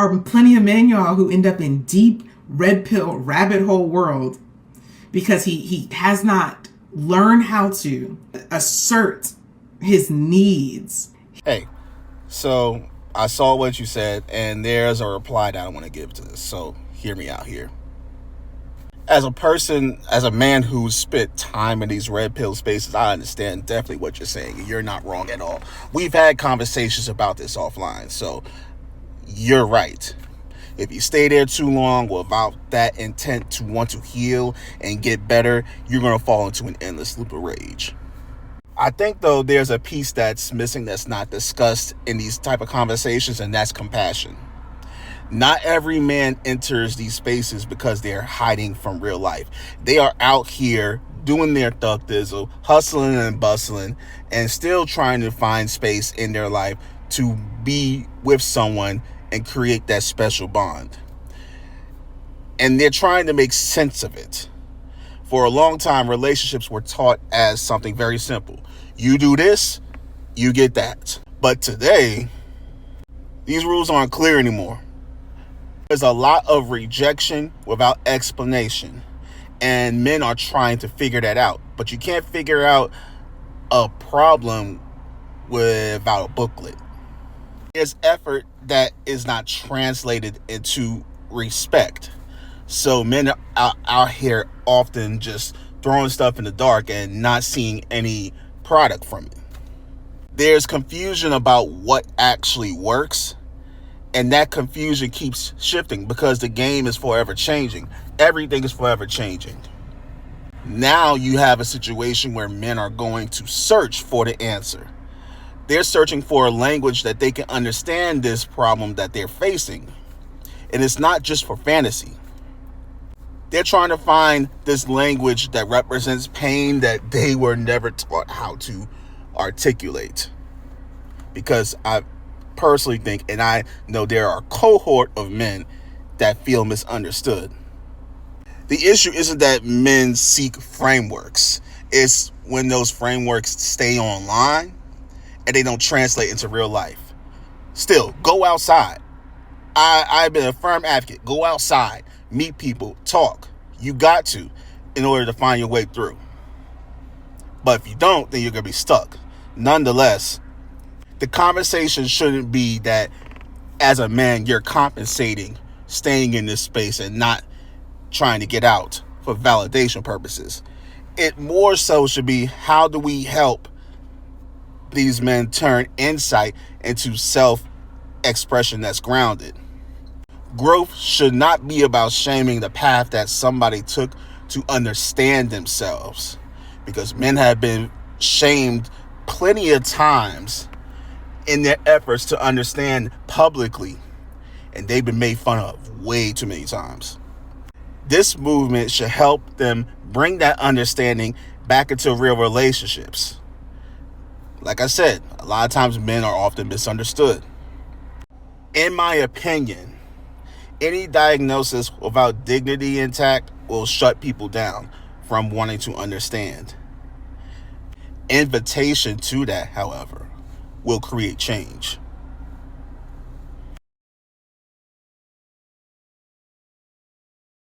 are plenty of men, y'all, who end up in deep red pill rabbit hole world because he has not learned how to assert his needs. Hey, so I saw what you said, and there's a reply that I want to give to this. So hear me out here. As a person, as a man who's spent time in these red pill spaces, I understand definitely what you're saying. You're not wrong at all. We've had conversations about this offline, so you're right. If you stay there too long without that intent to want to heal and get better, you're going to fall into an endless loop of rage. I think, though, there's a piece that's missing that's not discussed in these type of conversations, and that's compassion. Not every man enters these spaces because they're hiding from real life. They are out here doing their thug thizzle, hustling and bustling, and still trying to find space in their life to be with someone and create that special bond. And they're trying to make sense of it. For a long time, relationships were taught as something very simple. You do this, you get that. But today, these rules aren't clear anymore. There's a lot of rejection without explanation, and men are trying to figure that out. But you can't figure out a problem without a booklet. There's effort that is not translated into respect. So men are out here often just throwing stuff in the dark and not seeing any product from it. There's confusion about what actually works. And that confusion keeps shifting because the game is forever changing. Everything is forever changing. Now you have a situation where men are going to search for the answer. They're searching for a language that they can understand this problem that they're facing. And it's not just for fantasy. They're trying to find this language that represents pain that they were never taught how to articulate. Because I personally think, and I know there are a cohort of men that feel misunderstood. The issue isn't that men seek frameworks. It's when those frameworks stay online and they don't translate into real life. Still, go outside. I've been a firm advocate. Go outside, meet people, talk. You got to in order to find your way through. But if you don't, then you're going to be stuck. Nonetheless, the conversation shouldn't be that as a man, you're compensating staying in this space and not trying to get out for validation purposes. It more so should be, how do we help these men turn insight into self-expression that's grounded? Growth should not be about shaming the path that somebody took to understand themselves, because men have been shamed plenty of times in their efforts to understand publicly, and they've been made fun of way too many times. This movement should help them bring that understanding back into real relationships. Like I said, a lot of times men are often misunderstood. In my opinion, any diagnosis without dignity intact will shut people down from wanting to understand. Invitation to that, however, will create change.